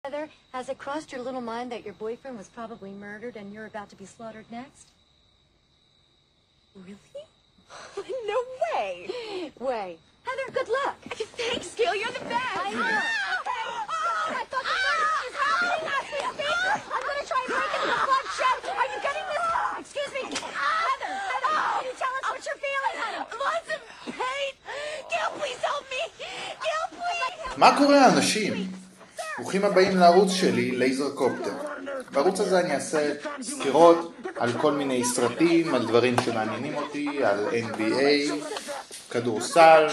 Heather, has it crossed your little mind that your boyfriend was probably murdered and you're about to be slaughtered next? Really? No way! Way. Heather, good luck. Thanks, Gail, you're the best! I know. I thought the murder is happening as we speak. I'm going to try and break into the blood shed. Are you getting this? Excuse me. Heather, can you tell us what you're feeling, honey? Lots of pain! Gail, please help me! Gail, please! מה קורה אנשים? ברוכים הבאים לערוץ שלי, לייזר קופטר. בערוץ הזה אני אעשה סקירות על כל מיני סרטים, על דברים שמעניינים אותי, על NBA, כדורסל,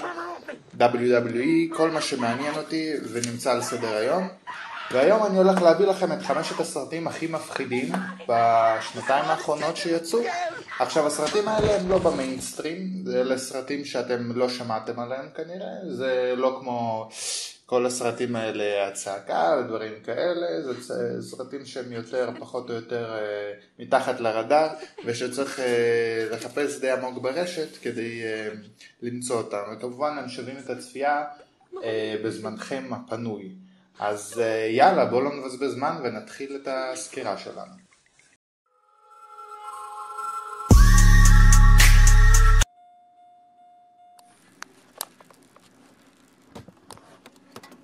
WWE, כל מה שמעניין אותי ונמצא על סדר היום. והיום אני הולך להביא לכם את 5 הסרטים הכי מפחידים בשנתיים האחרונות שיצאו. עכשיו הסרטים האלה הם לא במיינסטרים, אלה סרטים שאתם לא שמעתם עליהם כנראה, זה לא כמו כל הסרטים האלה הצעקה ודברים כאלה, זה סרטים שהם יותר, פחות או יותר מתחת לרדאר, ושצריך לחפש די עמוק ברשת כדי למצוא אותם. וכמובן הם שווים את הצפייה בזמנכם הפנוי. אז יאללה, בואו לא נבזבז זמן ונתחיל את הסקירה שלנו.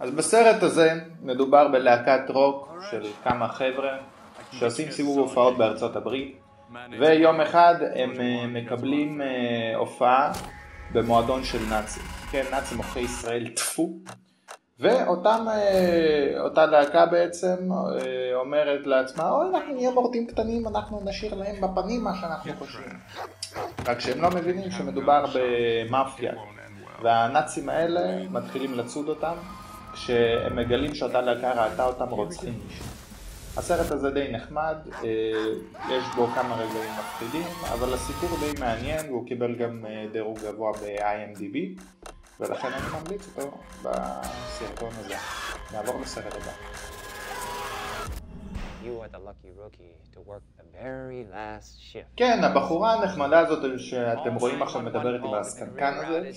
אז בסרט הזה מדובר בלהקת רוק של כמה חבר'ה שעושים סיבוב הופעות בארצות הברית, ויום אחד הם מקבלים הופעה במועדון של נאצים. כן, נאצים מוכרי ישראל תפו. ואותה להקה בעצם אומרת לעצמה, אוי, אנחנו נהיה מורדים קטנים, אנחנו נשאיר להם בפנים מה שאנחנו חושבים. רק שהם לא מבינים שמדובר במאפיה, והנאצים האלה מתחילים לצוד אותם, כשהם מגלים שאותה להקה ראתה אותם רוצחים מישהו. הסרט הזה די נחמד, יש בו כמה רגעים מפחידים, אבל הסיפור די מעניין, והוא קיבל גם דירוג גבוה ב-IMDb. ולכן אני ממליץ אותו בסרטון הזה. נעבור לסרט הבא. כן, הבחורה הנחמדה הזאת שאתם רואים עכשיו מדברת עם הסקנקן הזה,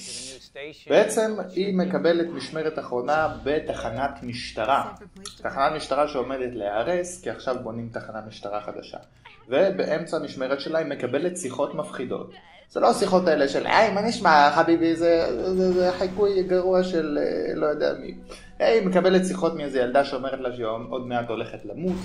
בעצם היא מקבלת משמרת אחרונה בתחנת משטרה. תחנת משטרה שעומדת להיהרס, כי עכשיו בונים תחנת משטרה חדשה. ובאמצע המשמרת שלה היא מקבלת שיחות מפחידות. זה לא השיחות האלה של, היי, מה נשמע, חביבי, זה חיקוי גרוע של לא יודע מי. היא מקבלת שיחות מאיזו ילדה שאומרת לה שהיא עוד מעט הולכת למות,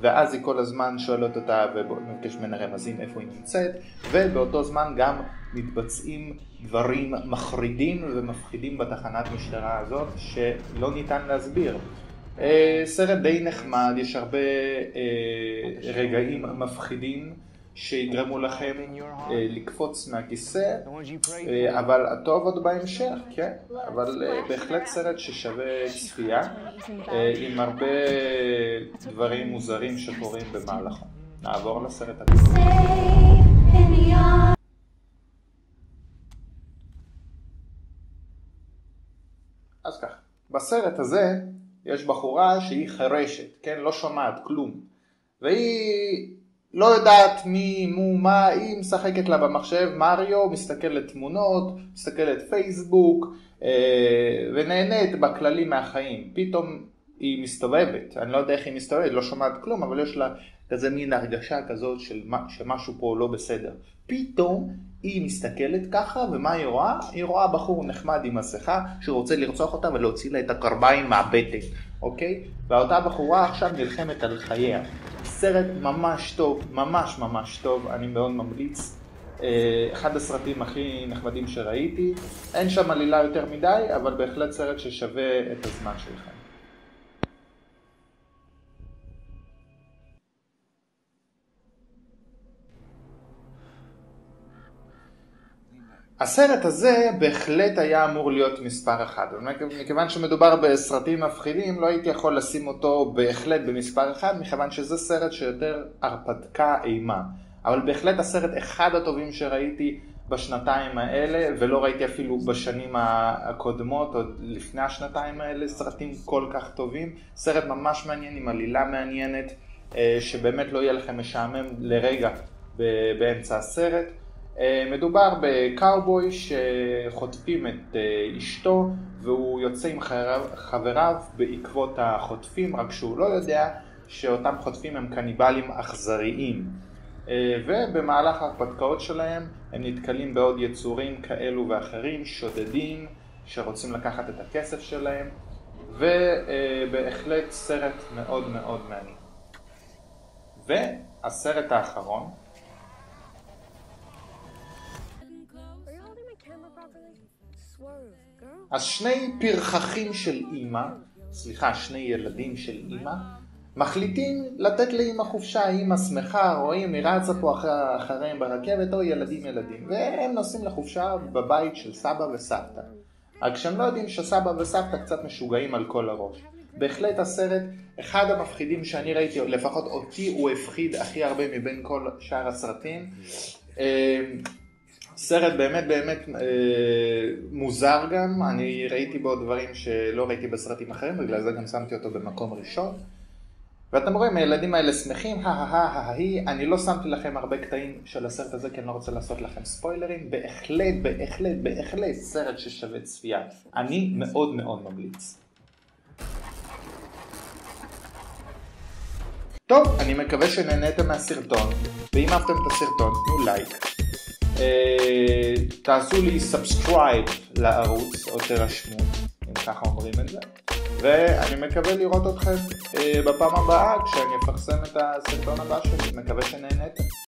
ואז היא כל הזמן שואלת אותה ומבקש ממנה רמזים איפה היא נמצאת, ובאותו זמן גם מתבצעים דברים מחרידים ומפחידים בתחנת משטרה הזאת שלא ניתן להסביר. סרט די נחמד, יש הרבה רגעים מפחידים שיגרמו לכם לקפוץ מהכיסא, אבל הטוב עוד בהמשך, כן? אבל בהחלט סרט ששווה צפייה, עם הרבה דברים מוזרים שקורים במהלכו. נעבור לסרט הבא. אז ככה, בסרט הזה יש בחורה שהיא חרשת, כן? לא שומעת כלום, והיא לא יודעת מי, מה, היא משחקת לה במחשב, מריו, מסתכלת תמונות, מסתכלת פייסבוק, ונהנית בכללי מהחיים. פתאום היא מסתובבת, אני לא יודע איך היא מסתובבת, לא שומעת כלום, אבל יש לה כזה מין הרגשה כזאת שמשהו פה לא בסדר. פתאום היא מסתכלת ככה, ומה היא רואה? היא רואה בחור נחמד עם מסכה, שרוצה לרצוח אותה ולהוציא לה את הקרביים מהבטן, אוקיי? ואותה בחורה עכשיו נלחמת על חייה. סרט ממש טוב, ממש ממש טוב, אני מאוד ממליץ. אחד הסרטים הכי נחמדים שראיתי. אין שם עלילה יותר מדי, אבל בהחלט סרט ששווה את הזמן שלכם. הסרט הזה בהחלט היה אמור להיות מספר 1. מכיוון שמדובר בסרטים מפחידים, לא הייתי יכול לשים אותו בהחלט במספר 1, מכיוון שזה סרט שיותר הרפתקה אימה. אבל בהחלט הסרט אחד הטובים שראיתי בשנתיים האלה, ולא ראיתי אפילו בשנים הקודמות, או לפני השנתיים האלה, סרטים כל כך טובים. סרט ממש מעניין, עם עלילה מעניינת, שבאמת לא יהיה לכם משעמם לרגע באמצע הסרט. מדובר בקאובוי שחוטפים את אשתו והוא יוצא עם חבריו בעקבות החוטפים, רק שהוא לא יודע שאותם חוטפים הם קניבלים אכזריים. ובמהלך ההרפתקאות שלהם הם נתקלים בעוד יצורים כאלו ואחרים, שודדים שרוצים לקחת את הכסף שלהם, ובהחלט סרט מאוד מאוד מעניין. והסרט האחרון, אז שני פרחחים של שני ילדים של אמא, מחליטים לתת לאמא חופשה. אמא שמחה, רואים, היא רצה פה אחריהם ברכבת, או ילדים, והם נוסעים לחופשה בבית של סבא וסבתא. רק כשהם לא יודעים שסבא וסבתא קצת משוגעים על כל הראש. בהחלט הסרט, אחד המפחידים שאני ראיתי, לפחות אותי הוא הפחיד הכי הרבה מבין כל שאר הסרטים. סרט באמת מוזר גם, אני ראיתי בו דברים שלא ראיתי בסרטים אחרים, בגלל זה גם שמתי אותו במקום ראשון. ואתם רואים, הילדים האלה שמחים, אני לא שמתי לכם הרבה קטעים של הסרט הזה, כי אני לא רוצה לעשות לכם ספוילרים. בהחלט סרט ששווה צפייה. אני מאוד מאוד ממליץ. טוב, אני מקווה שנהנתם מהסרטון, ואם אהבתם את הסרטון, תנו לייק. תעשו לי סאבסקרייב לערוץ, או תרשמו, אם ככה אומרים את זה. ואני מקווה לראות אתכם בפעם הבאה כשאני אפרסם את הסרטון הבא שלי. מקווה שנהנתם.